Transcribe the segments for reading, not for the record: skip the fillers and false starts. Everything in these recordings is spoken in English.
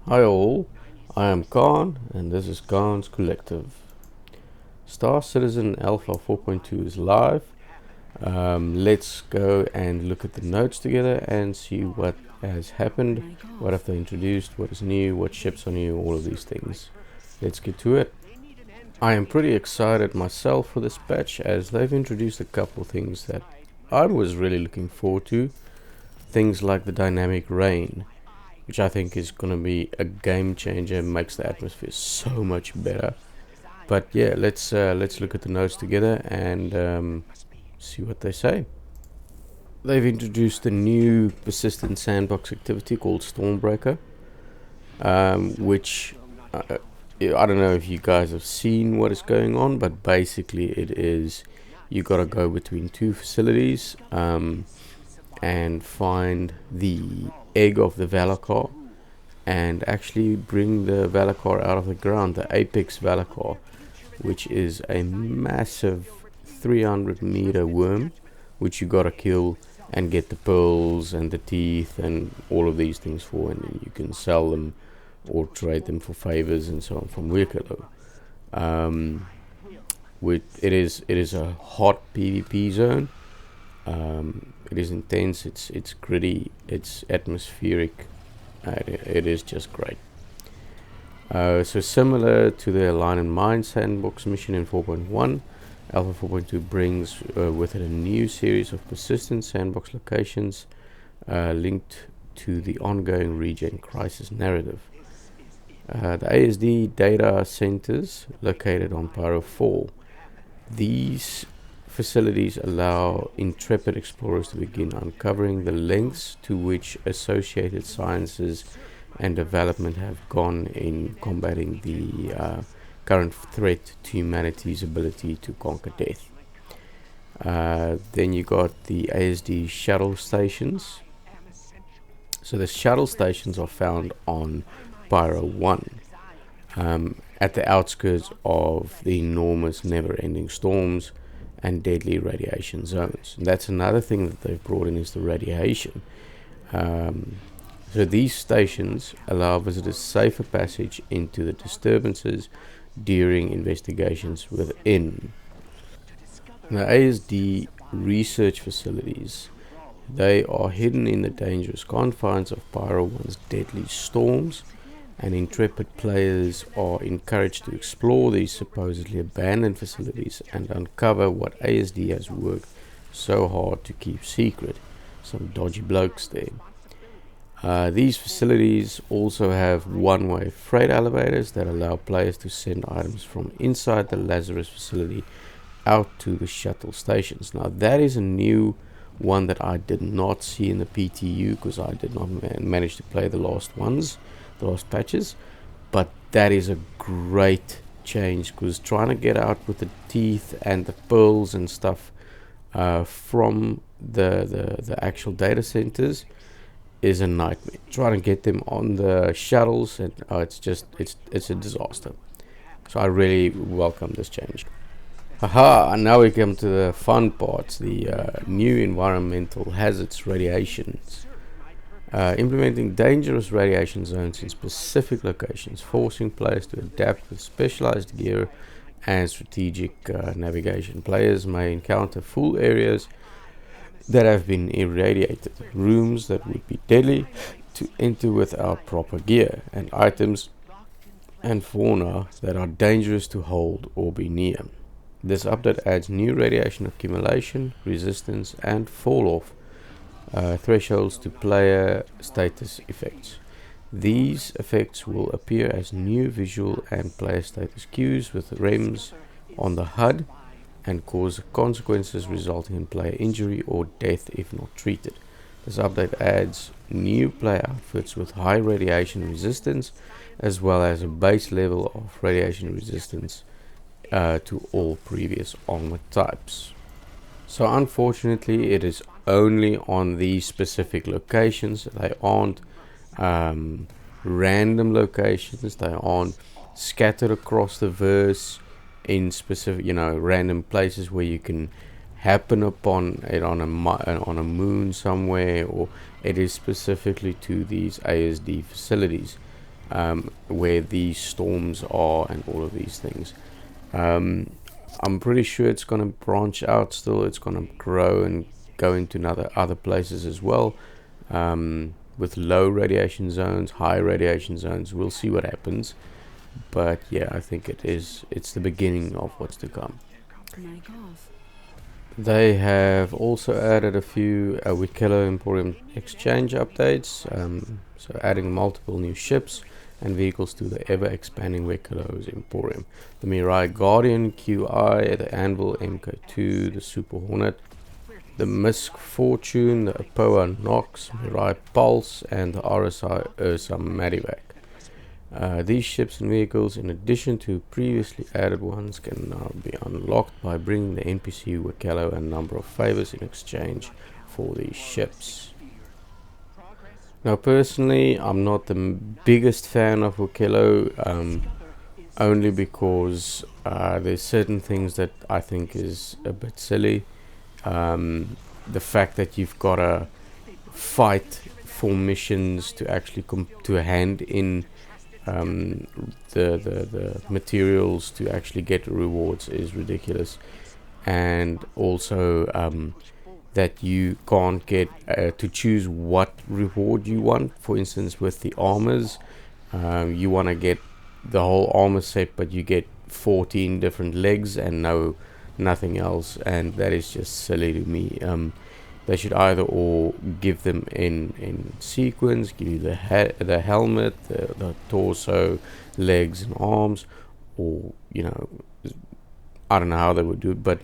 Hi all, I am Khan and this is Khan's Collective. Star Citizen Alpha 4.2 is live. Let's go and look at the notes together and see what has happened, what have they introduced, what is new, what ships are new, all of these things. Let's get to it. I am pretty excited myself for this patch as they've introduced a couple things that I was really looking forward to. Things like the dynamic rain, which I think is going to be a game changer, makes the atmosphere so much better. But yeah, let's look at the notes together and see what they say. They've introduced a new persistent sandbox activity called Stormbreaker, which I don't know if you guys have seen what is going on, but basically it is you gotta go between two facilities and find the egg of the Valakar and actually bring the Valakar out of the ground, the Apex Valakar, which is a massive 300-meter worm, which you gotta kill and get the pearls and the teeth and all of these things for, and then you can sell them or trade them for favors and so on from Wicklow. Um, it is a hot PvP zone. It is intense. It's gritty. It's atmospheric. It is just great. So similar to the Line and Mine sandbox mission in 4.1, Alpha 4.2 brings with it a new series of persistent sandbox locations linked to the ongoing regen crisis narrative. The ASD data centers located on Pyro 4. These facilities allow intrepid explorers to begin uncovering the lengths to which associated sciences and development have gone in combating the current threat to humanity's ability to conquer death. Then you got the ASD shuttle stations. So the shuttle stations are found on Pyro 1, at the outskirts of the enormous never-ending storms and deadly radiation zones. And that's another thing that they've brought in is the radiation. So these stations allow visitors safer passage into the disturbances during investigations within. The ASD research facilities, they are hidden in the dangerous confines of Pyro 1's deadly storms, and intrepid players are encouraged to explore these supposedly abandoned facilities and uncover what ASD has worked so hard to keep secret. Some dodgy blokes there. These facilities also have one-way freight elevators that allow players to send items from inside the Lazarus facility out to the shuttle stations. Now that is a new one that I did not see in the PTU because I did not manage to play the last patches, but that is a great change because trying to get out with the teeth and the pearls and stuff from the actual data centers is a nightmare. Trying to get them on the shuttles and it's a disaster. So I really welcome this change. Haha, and now we come to the fun parts, the new environmental hazards radiations. Implementing dangerous radiation zones in specific locations, forcing players to adapt with specialized gear and strategic navigation. Players may encounter full areas that have been irradiated, rooms that would be deadly to enter without proper gear, and items and fauna that are dangerous to hold or be near. This update adds new radiation accumulation, resistance, and fall-off thresholds to player status effects. These effects will appear as new visual and player status cues with REMs on the HUD and cause consequences resulting in player injury or death if not treated. This update adds new player outfits with high radiation resistance as well as a base level of radiation resistance to all previous armor types. So unfortunately it is only on these specific locations. They aren't random locations. They aren't scattered across the verse in specific, random places where you can happen upon it on a moon somewhere, or it is specifically to these ASD facilities. where these storms are and all of these things. I'm pretty sure it's going to branch out still. It's going to grow and go into other places as well, with low radiation zones, high radiation zones. We'll see what happens. But yeah, I think it's the beginning of what's to come. They have also added a few Wikello Emporium exchange updates, so adding multiple new ships and vehicles to the ever-expanding Wikello's Emporium. The Mirai Guardian QI, the Anvil MK2, the Super Hornet, the Misk Fortune, the Apoa Nox, Mirai Pulse, and the RSI Ursa Medivac. These ships and vehicles, in addition to previously added ones, can now be unlocked by bringing the NPC Wikello a number of favors in exchange for these ships. Now, personally, I'm not the biggest fan of Wikello, only because there's certain things that I think is a bit silly. The fact that you've got to fight for missions to actually to hand in the materials to actually get rewards is ridiculous, and also that you can't get to choose what reward you want. For instance, with the armors, you want to get the whole armor set, but you get 14 different legs and nothing else, and that is just silly to me. They should either or give them in sequence, give you the helmet, the torso, legs and arms, or I don't know how they would do it, but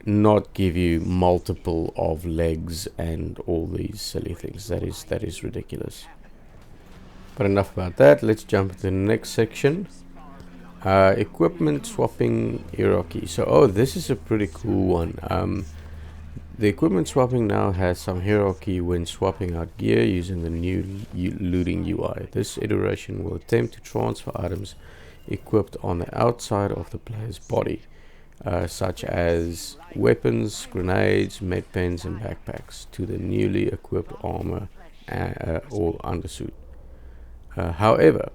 not give you multiple of legs and all these silly things. That is ridiculous. But enough about that. Let's jump to the next section. Equipment swapping hierarchy. So this is a pretty cool one. The equipment swapping now has some hierarchy when swapping out gear using the new looting UI. This iteration will attempt to transfer items equipped on the outside of the player's body, such as weapons, grenades, medpens and backpacks, to the newly equipped armor or undersuit. However,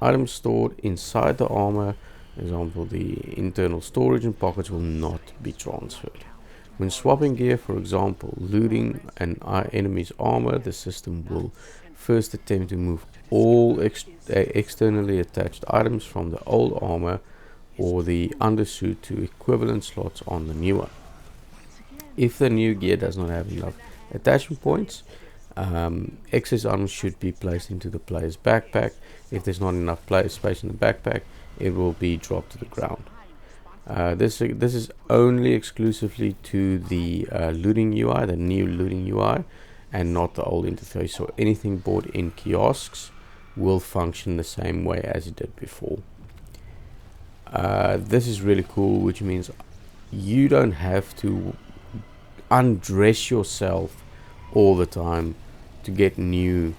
items stored inside the armor, for example the internal storage and pockets, will not be transferred. When swapping gear, for example, looting an enemy's armor, the system will first attempt to move all externally attached items from the old armor or the undersuit to equivalent slots on the new one. If the new gear does not have enough attachment points, excess items should be placed into the player's backpack. If there's not enough space in the backpack, it will be dropped to the ground. This is only exclusively to the looting UI, the new looting UI, and not the old interface. So anything bought in kiosks will function the same way as it did before. This is really cool, which means you don't have to undress yourself all the time to get new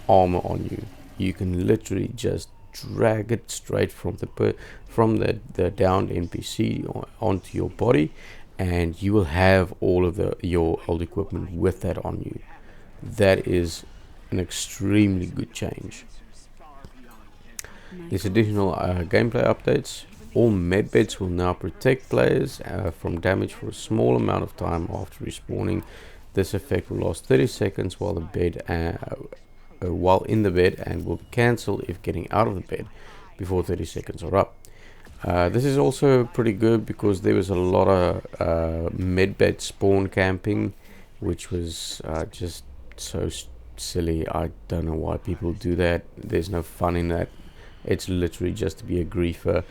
armor on you. You can literally just drag it straight from the downed NPC onto your body, and you will have all of your old equipment with that on you. That is an extremely good change. There's additional gameplay updates. All medbeds will now protect players from damage for a small amount of time after respawning. This effect will last 30 seconds while in the bed, and will be cancelled if getting out of the bed before 30 seconds are up. This is also pretty good because there was a lot of medbed spawn camping, which was just so silly. I don't know why people do that. There's no fun in that. It's literally just to be a griefer.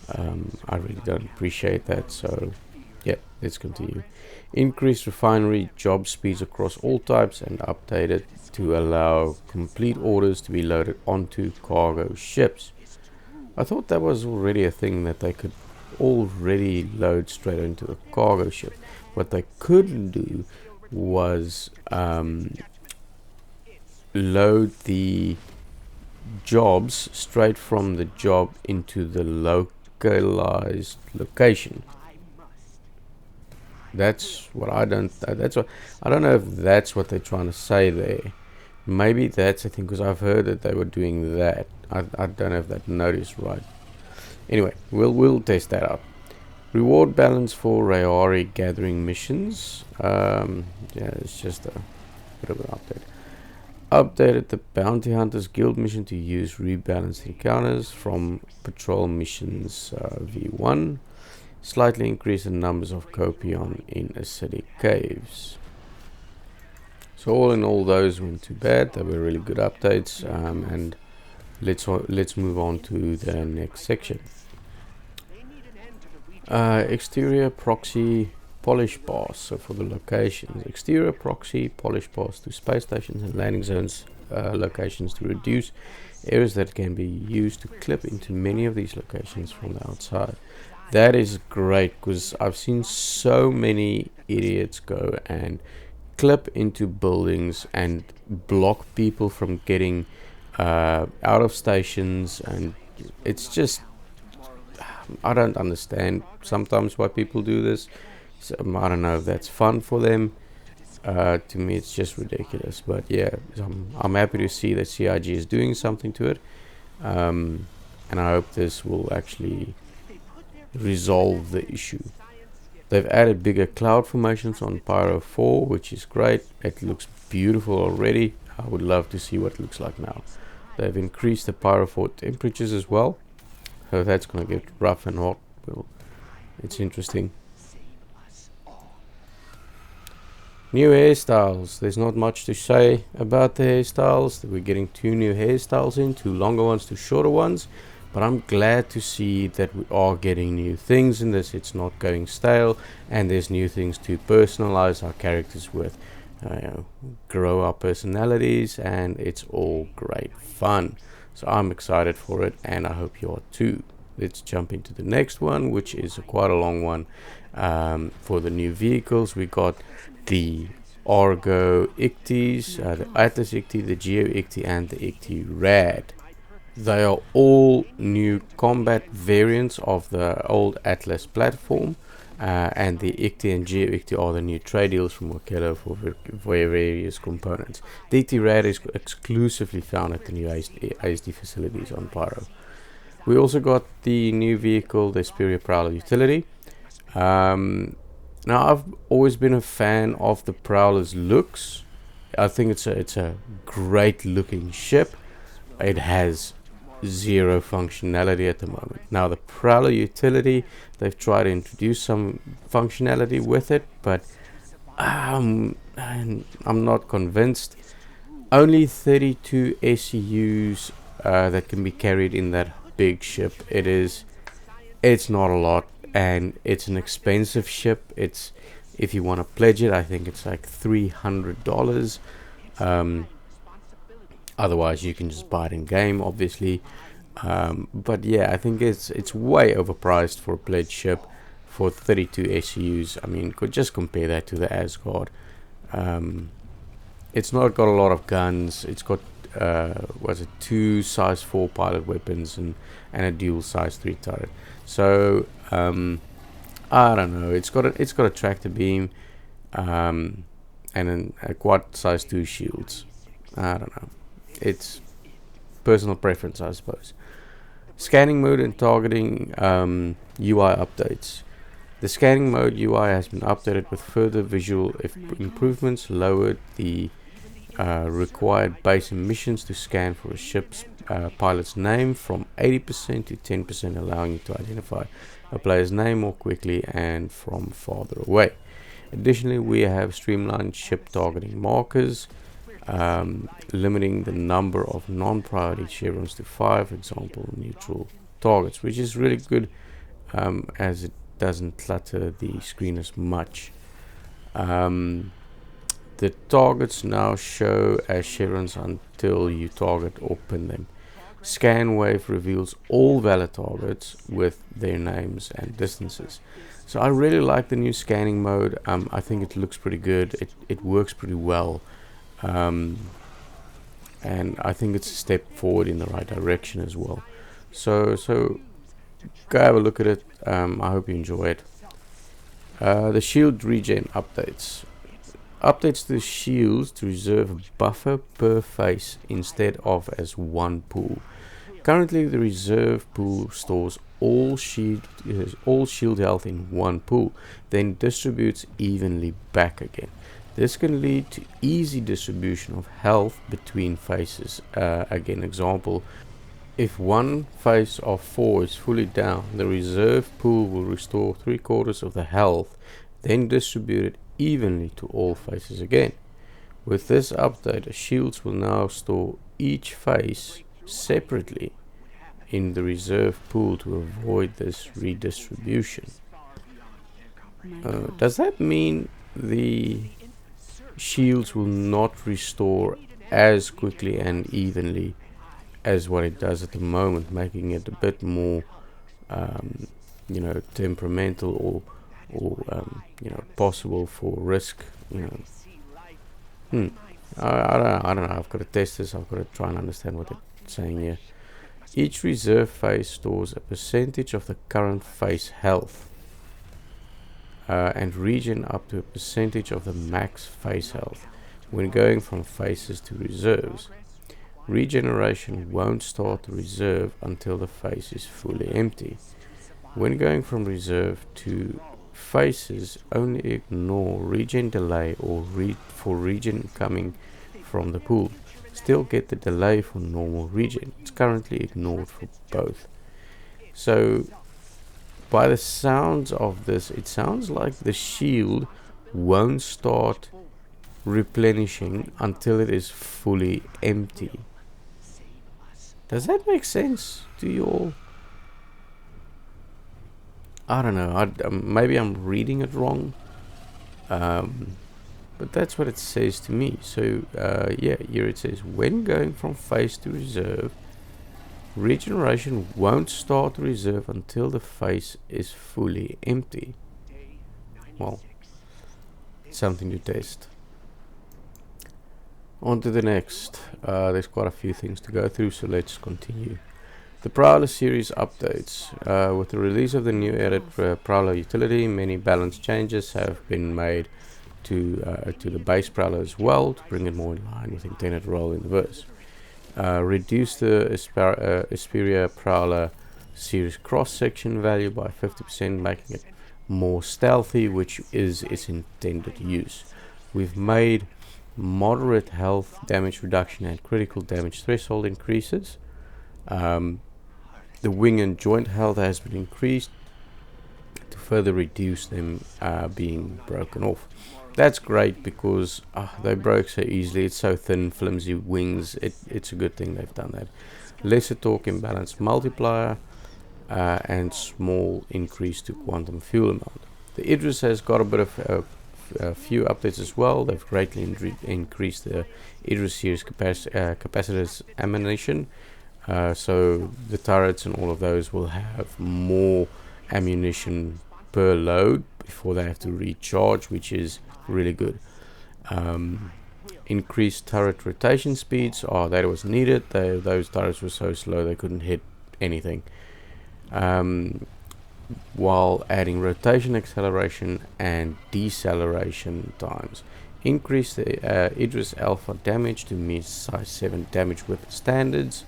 I really don't appreciate that. So yeah, let's continue. Increased refinery job speeds across all types and updated to allow complete orders to be loaded onto cargo ships. I thought that was already a thing, that they could already load straight into the cargo ship. What they couldn't do was load the jobs straight from the job into the localized location. That's what I don't know if that's what they're trying to say there, Maybe that's the thing, because I've heard that they were doing that. I don't know if that note is right. Anyway, we'll test that out. Reward balance for Rayari gathering missions. Yeah, it's just a bit of an update. Updated the Bounty Hunters Guild mission to use rebalanced encounters from Patrol Missions V1. Slightly increased the numbers of Copion in acidic caves. So all in all, those weren't too bad. They were really good updates. And let's move on to the next section. Exterior proxy polish pass. So for the locations, exterior proxy polish pass to space stations and landing zones locations to reduce areas that can be used to clip into many of these locations from the outside. That is great, because I've seen so many idiots go and clip into buildings and block people from getting out of stations, and it's just, I don't understand sometimes why people do this. So, I don't know if that's fun for them. To me, it's just ridiculous. But yeah, I'm happy to see that CIG is doing something to it, and I hope this will actually resolve the issue. They've added bigger cloud formations on Pyro 4, which is great. It looks beautiful already. I would love to see what it looks like now. They've increased the Pyro 4 temperatures as well, so that's going to get rough and hot. Well, it's interesting. New hairstyles. There's not much to say about the hairstyles. We're getting 2 new hairstyles in, 2 longer ones, 2 shorter ones. But I'm glad to see that we are getting new things in this. It's not going stale, and there's new things to personalize our characters with, grow our personalities, and it's all great fun. So I'm excited for it, and I hope you are too. Let's jump into the next one, which is quite a long one. For the new vehicles, we got the Argo Icties, the Atlas Icti, the Geo Icti, and the Icti Rad. They are all new combat variants of the old Atlas platform, and the Icti and Geo Icti are the new trade deals from Okello for various components. The Icti Rad is exclusively found at the new ASD facilities on Pyro. We also got the new vehicle, the Superior Prowler Utility. Now, I've always been a fan of the Prowler's looks. I think it's a great looking ship. It has 0 functionality at the moment. Now, the Prowler Utility, they've tried to introduce some functionality with it, but I'm not convinced. Only 32 SCUs that can be carried in that big ship. It's not a lot, and it's an expensive ship. It's, if you want to pledge it, I think it's like $300. Otherwise you can just buy it in game, obviously. But yeah, I think it's way overpriced for a pledge ship for 32 SCUs. I mean, could just compare that to the Asgard. It's not got a lot of guns. It's got 2 size 4 pilot weapons and a dual size 3 turret. So I don't know. It's got a tractor beam, and a quad size 2 shields. I don't know. It's personal preference, I suppose. Scanning mode and targeting UI updates. The scanning mode UI has been updated with further visual improvements, lowered the required base emissions to scan for a ship's pilot's name from 80% to 10%, allowing you to identify a player's name more quickly and from farther away. Additionally, we have streamlined ship targeting markers, limiting the number of non-priority chevrons to 5, for example, neutral targets, which is really good, as it doesn't clutter the screen as much. The targets now show as chevrons until you target or pin them. ScanWave reveals all valid targets with their names and distances. So I really like the new scanning mode. I think it looks pretty good. It works pretty well. And I think it's a step forward in the right direction as well. So go have a look at it. I hope you enjoy it. The shield regen updates. Updates to the shields to reserve a buffer per face instead of as one pool. Currently, the reserve pool stores all shield health in one pool, then distributes evenly back again. This can lead to easy distribution of health between phases. Again, example, if one phase of 4 is fully down, the reserve pool will restore 3/4 of the health, then distribute it evenly to all phases again. With this update, the shields will now store each phase separately in the reserve pool to avoid this redistribution. Does that mean the shields will not restore as quickly and evenly as what it does at the moment, making it a bit more, temperamental or possible for risk? I don't know. I've got to test this. I've got to try and understand what they're saying here. Each reserve phase stores a percentage of the current phase health and regen up to a percentage of the max phase health when going from phases to reserves. Regeneration won't start the reserve until the phase is fully empty. When going from reserve to phases, only ignore regen delay or for regen coming from the pool. Still get the delay for normal regen. It's currently ignored for both. So by the sounds of this, it sounds like the shield won't start replenishing until it is fully empty. Does that make sense to you all? I don't know. Maybe I'm reading it wrong. But that's what it says to me. So, here it says, when going from phase to reserve, regeneration won't start the reserve until the phase is fully empty. Well, something to test. On to the next. There's quite a few things to go through, so let's continue. The Prowler series updates. With the release of the new added Prowler utility, many balance changes have been made to the base Prowler as well, to bring it more in line with intended role in the verse. Reduce the Isperia Prowler series cross-section value by 50%, making it more stealthy, which is its intended use. We've made moderate health damage reduction and critical damage threshold increases. The wing and joint health has been increased to further reduce them being broken off. That's great because they broke so easily. It's so thin, flimsy wings. It's a good thing they've done that. Lesser torque imbalance multiplier and small increase to quantum fuel amount. The Idris has got a bit of a few updates as well. They've greatly increased the Idris series capacitors ammunition. So the turrets and all of those will have more ammunition per load before they have to recharge, which is really good. Increased turret rotation speeds, that was needed. Those turrets were so slow they couldn't hit anything. While adding rotation acceleration and deceleration times. Increase the Idris Alpha damage to meet size 7 damage weapon standards.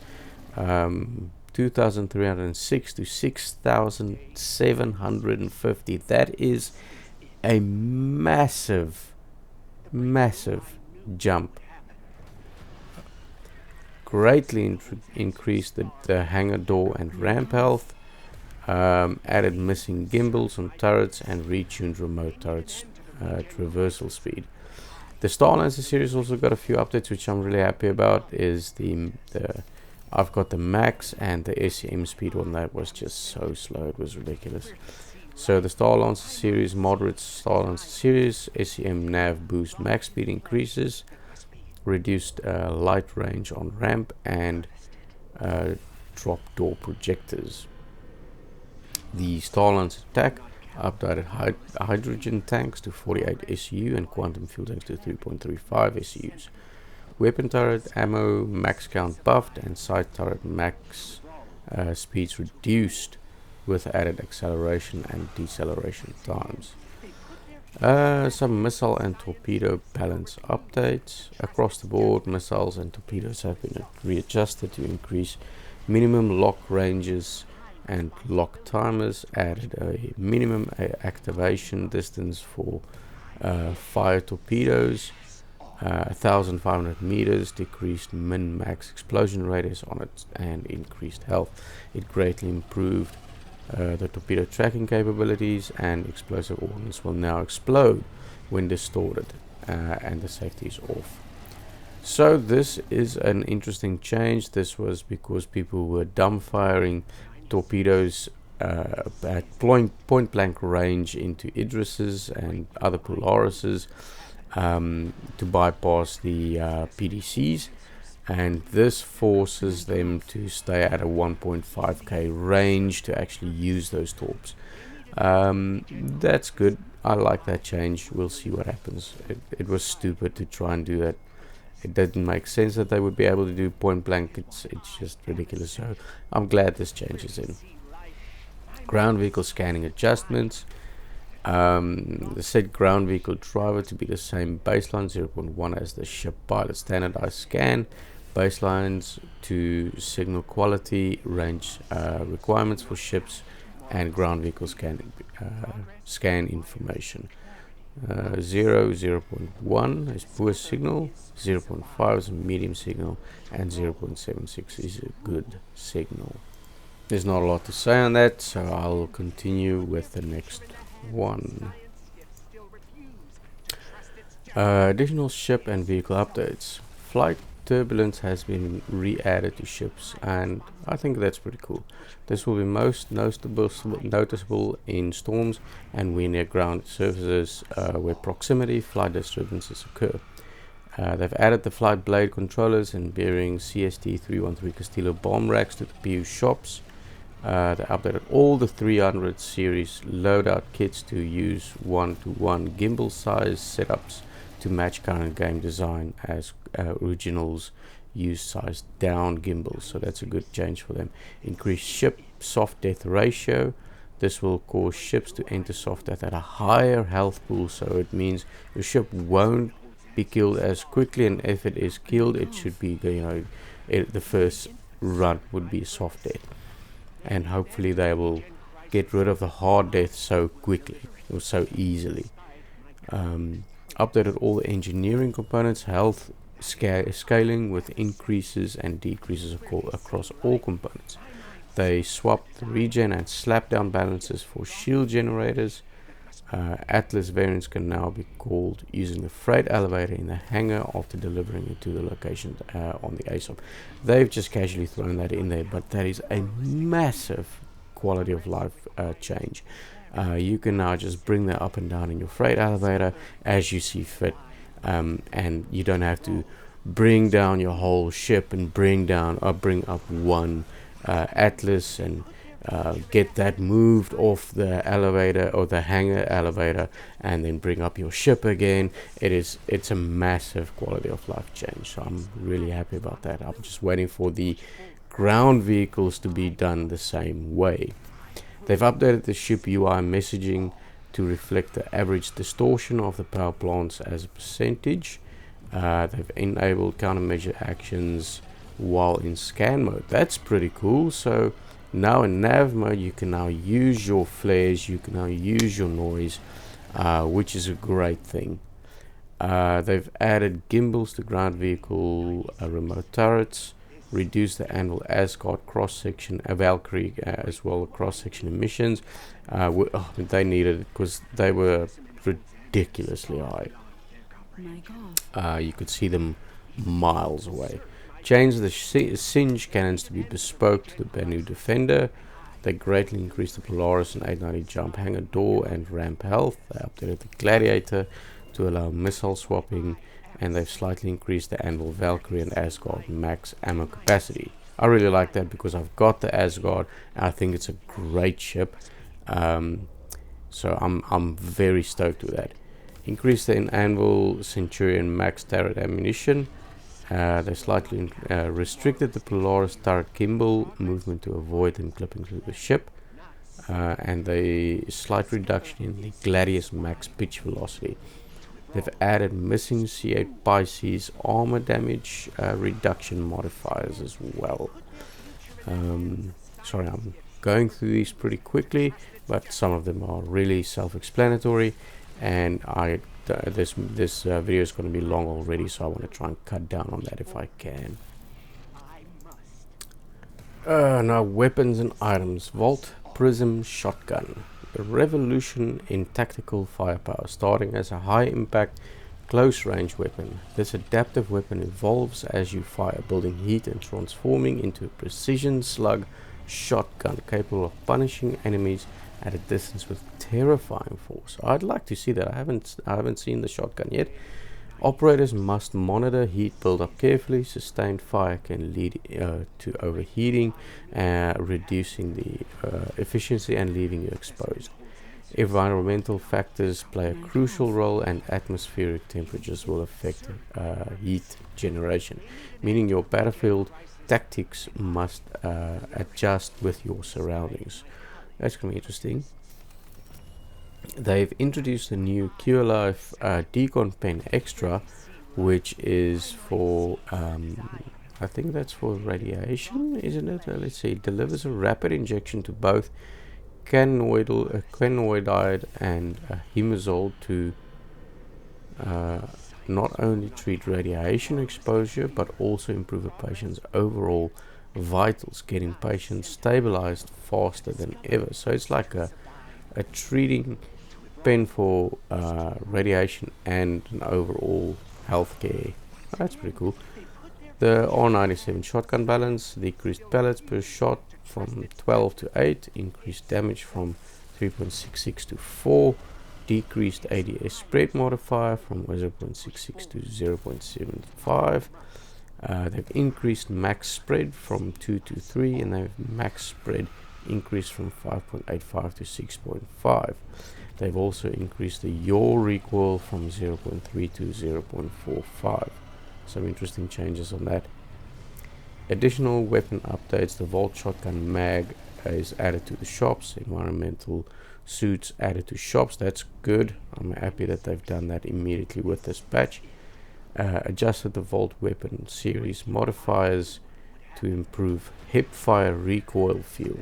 2,306 to 6,750. That is a massive jump. Greatly increased the hangar door and ramp health. Added missing gimbals on turrets and retuned remote turrets traversal speed. The Starlancer series also got a few updates which I'm really happy about. Is I've got the max and the SCM speed one that was just so slow, it was ridiculous. So the Starlancer series, moderate Starlancer series, SCM nav boost max speed increases, reduced light range on ramp, and drop door projectors. The Starlancer attack updated hydrogen tanks to 48 SU and quantum fuel tanks to 3.35 SUs. Weapon turret ammo max count buffed and side turret max speeds reduced with added acceleration and deceleration times. Some missile and torpedo balance updates. Across the board, missiles and torpedoes have been readjusted to increase minimum lock ranges and lock timers. Added a minimum activation distance for fire torpedoes. 1500 meters, decreased min-max explosion radius on it, and increased health. It greatly improved the torpedo tracking capabilities, and explosive ordnance will now explode when distorted, and the safety is off. So this is an interesting change. This was because people were dumbfiring torpedoes at point blank range into Idrises and other Polarises to bypass the PDCs, and this forces them to stay at a 1.5k range to actually use those torps. That's good. I like that change. We'll see what happens. It was stupid to try and do that. It didn't make sense that they would be able to do point blank. It's just ridiculous. So I'm glad this change is in. Ground vehicle scanning adjustments. Set ground vehicle driver to be the same baseline 0.1 as the ship pilot standardized scan. Baselines to signal quality, range requirements for ships, and ground vehicle scan information. 0.1 is poor signal, 0.5 is a medium signal, and 0.76 is a good signal. There's not a lot to say on that, so I'll continue with the next one. Additional ship and vehicle updates. Flight turbulence has been re-added to ships, and I think that's pretty cool. This will be most noticeable in storms and when near ground surfaces where proximity flight disturbances occur. They've added the flight blade controllers and bearing CST-313 Castillo bomb racks to the PU shops. They updated all the 300 series loadout kits to use 1-to-1 gimbal size setups to match current game design, as originals use size down gimbals, so that's a good change for them. Increased ship soft death ratio. This will cause ships to enter soft death at a higher health pool, so it means your ship won't be killed as quickly, and if it is killed, it should be, the first run would be soft death, and hopefully they will get rid of the hard death so quickly or so easily. Updated all the engineering components, health scaling with increases and decreases across all components. They swapped the regen and slapdown balances for shield generators. Atlas variants can now be called using the freight elevator in the hangar after delivering it to the location on the ASOP. They've just casually thrown that in there, but that is a massive quality of life change. You can now just bring that up and down in your freight elevator as you see fit, and you don't have to bring down your whole ship and bring up one Atlas and get that moved off the elevator or the hangar elevator and then bring up your ship again. It's a massive quality of life change, so I'm really happy about that. I'm just waiting for the ground vehicles to be done the same way. They've updated the ship UI messaging to reflect the average distortion of the power plants as a percentage. They've enabled countermeasure actions while in scan mode. That's pretty cool. So now in nav mode you can now use your flares, you can now use your noise, which is a great thing. They've added gimbals to ground vehicle remote turrets, reduced the anvil Asgard cross-section, Valkyrie as well cross-section emissions. They needed it because they were ridiculously high. You could see them miles away. Changed the Singe cannons to be bespoke to the Banu Defender. They greatly increased the Polaris and 890 jump hangar door and ramp health. They updated the Gladiator to allow missile swapping, and they've slightly increased the Anvil Valkyrie and Asgard max ammo capacity. I really like that because I've got the Asgard and I think it's a great ship. So I'm very stoked with that. Increased the Anvil Centurion max turret ammunition. They slightly restricted the Polaris turret gimbal movement to avoid them clipping through the ship. and a slight reduction in the Gladius max pitch velocity. They've added missing C8 Pisces armor damage reduction modifiers as well. Sorry, I'm going through these pretty quickly, but some of them are really self-explanatory, and this video is going to be long already, so I want to try and cut down on that if I can. Now, weapons and items. Volt Prism Shotgun. A revolution in tactical firepower, starting as a high-impact, close-range weapon. This adaptive weapon evolves as you fire, building heat and transforming into a precision slug shotgun capable of punishing enemies at a distance with terrifying force. I'd like to see that. I haven't seen the shotgun yet. Operators must monitor heat buildup carefully. Sustained fire can lead to overheating, reducing the efficiency and leaving you exposed. Environmental factors play a crucial role, and atmospheric temperatures will affect heat generation, meaning your battlefield tactics must adjust with your surroundings. That's going to be interesting. They've introduced a new QLife Decon Pen Extra, which is for, I think that's for radiation, isn't it? Let's see. It delivers a rapid injection to both canoidide and hemazole to not only treat radiation exposure, but also improve a patient's overall vitals, getting patients stabilized faster than ever. So it's like a treating pen for radiation and an overall healthcare. That's pretty cool. The R97 shotgun balance, decreased pellets per shot from 12 to 8, increased damage from 3.66 to 4, decreased ADS spread modifier from 0.66 to 0.75. They've increased max spread from 2 to 3, and they've max spread increased from 5.85 to 6.5. They've also increased the yaw recoil from 0.3 to 0.45. Some interesting changes on that. Additional weapon updates. The Volt Shotgun Mag is added to the shops. Environmental suits added to shops. That's good. I'm happy that they've done that immediately with this patch. Adjusted the Volt Weapon Series modifiers to improve hipfire recoil feel.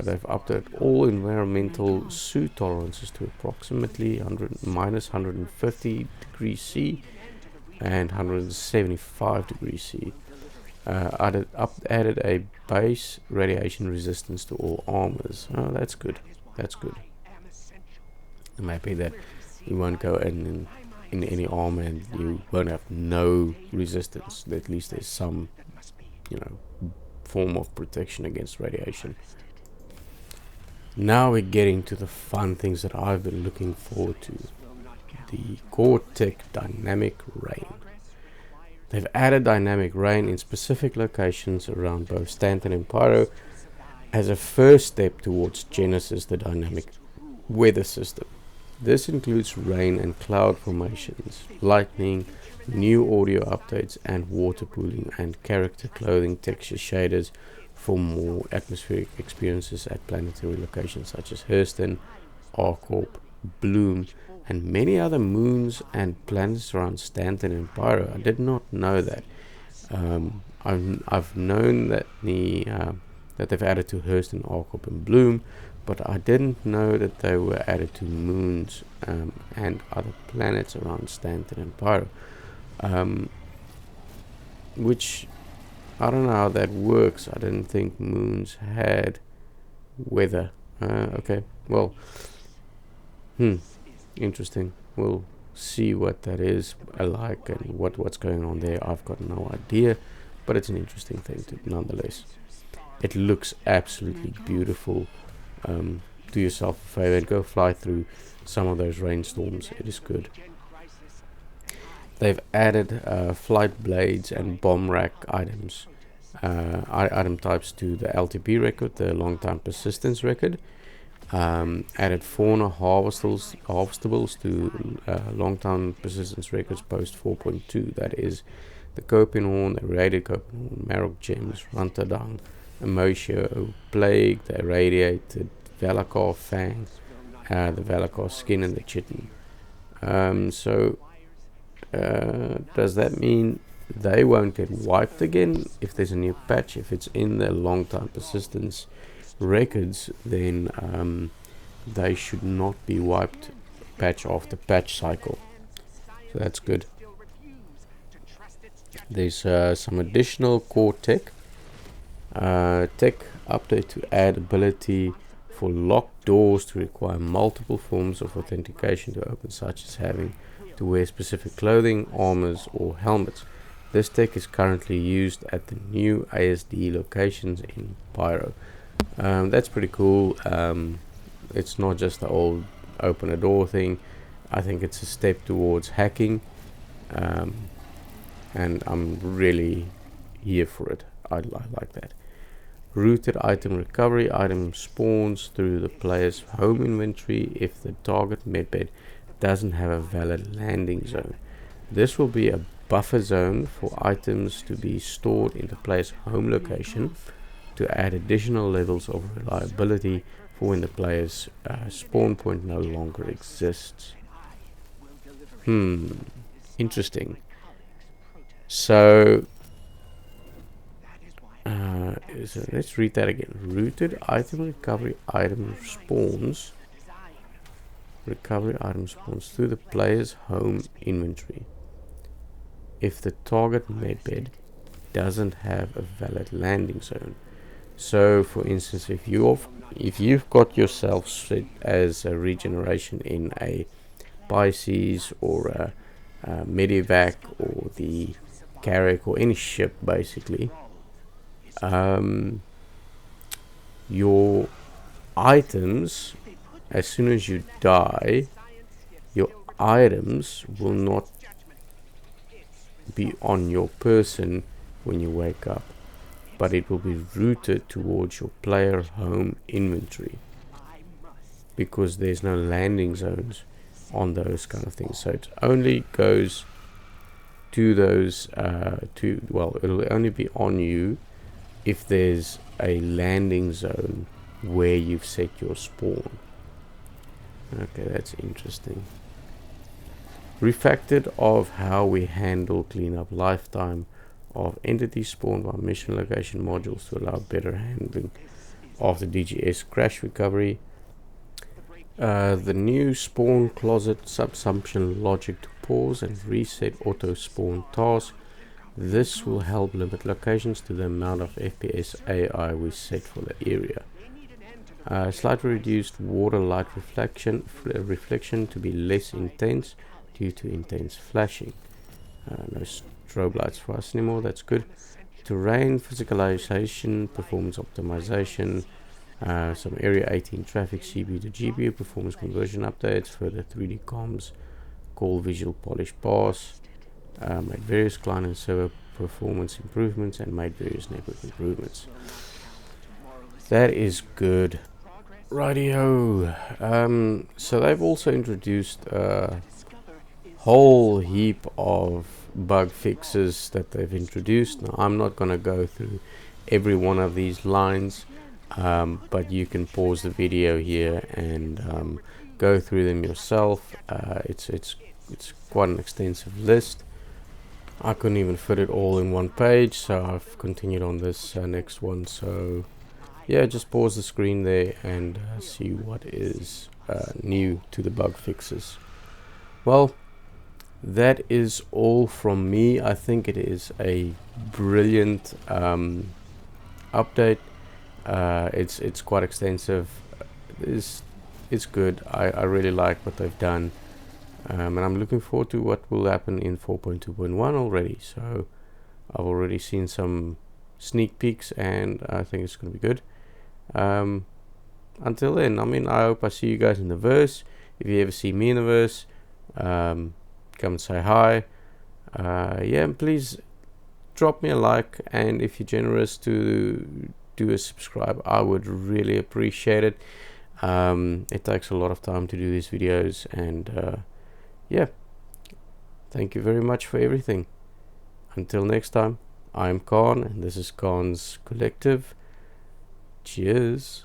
They've updated all environmental suit tolerances to approximately minus 150 degrees C and 175 degrees C. Added a base radiation resistance to all armors. Oh, that's good. That's good. I'm happy that you won't go in any armor and you won't have no resistance. At least there's some, form of protection against radiation. Now we're getting to the fun things that I've been looking forward to. The Gore-Tex Dynamic Rain. They've added dynamic rain in specific locations around both Stanton and Pyro as a first step towards Genesis, the dynamic weather system. This includes rain and cloud formations, lightning, new audio updates, and water pooling and character clothing texture shaders for more atmospheric experiences at planetary locations such as Hurston, Arcorp, Bloom, and many other moons and planets around Stanton and Pyro. I did not know that. I've known that that they've added to Hurston, Arcorp, and Bloom, but I didn't know that they were added to moons and other planets around Stanton and Pyro. Which I don't know how that works. I didn't think moons had weather. Okay, well, interesting. We'll see what that is like and what's going on there. I've got no idea, but it's an interesting thing nonetheless. It looks absolutely beautiful. Do yourself a favor and go fly through some of those rainstorms. It is good. They've added flight blades and bomb rack items, item types to the LTP record, the long time persistence record. Added fauna harvestables to long time persistence records post 4.2. That is the Copenhagen, the Raided Copenhagen, Marok Gems, Rantadang, Emocio Plague, the Irradiated, Velakar Fang, the Velakar Skin, and the Chitin. Does that mean they won't get wiped again if there's a new patch? If it's in the long time persistence records, then they should not be wiped patch after patch cycle. So that's good. There's some additional core tech update to add ability for locked doors to require multiple forms of authentication to open, such as having to wear specific clothing, armors, or helmets. This tech is currently used at the new ASD locations in Pyro. That's pretty cool. It's not just the old open a door thing. I think it's a step towards hacking, and I'm really here for it. I like that. Rooted item recovery. Item spawns through the player's home inventory if the target medbed doesn't have a valid landing zone. This will be a buffer zone for items to be stored in the player's home location to add additional levels of reliability for when the player's spawn point no longer exists. Interesting. So let's read that again. Rooted item recovery. Item spawns. Recovery item spawns through the player's home inventory if the target medbed doesn't have a valid landing zone. So for instance, if you've got yourself set as a regeneration in a Pisces or a Medivac or the Carrack or any ship, basically, your items, as soon as you die, your items will not be on your person when you wake up, but it will be routed towards your player home inventory because there's no landing zones on those kind of things. So it only goes to those it'll only be on you if there's a landing zone where you've set your spawn. Okay, that's interesting. Refactored of how we handle cleanup. Lifetime of entities spawned by mission location modules to allow better handling of the DGS crash recovery. The new spawn closet subsumption logic to pause and reset auto spawn task. This will help limit locations to the amount of FPS AI we set for the area. Slightly reduced water light reflection to be less intense due to intense flashing. No strobe lights for us anymore, that's good. Terrain physicalization, performance optimization, some Area 18 traffic CPU to GPU performance conversion updates, further 3D comms, call visual polish pass, made various client and server performance improvements, and made various network improvements. That is good. Rightio. So they've also introduced a whole heap of bug fixes that they've introduced. Now, I'm not going to go through every one of these lines, but you can pause the video here and go through them yourself. It's quite an extensive list. I couldn't even fit it all in one page, so I've continued on this next one. So yeah, just pause the screen there and see what is new to the bug fixes. Well, that is all from me. I think it is a brilliant update. It's quite extensive. It's good. I really like what they've done, and I'm looking forward to what will happen in 4.2.1 already. So I've already seen some sneak peeks, and I think it's going to be good. Until then, I hope I see you guys in the verse. If you ever see me in the verse, come and say hi. And please drop me a like, and if you're generous to do a subscribe, I would really appreciate it. It takes a lot of time to do these videos, and thank you very much for everything. Until next time, I'm Khan, and this is Khan's Collective. Cheers.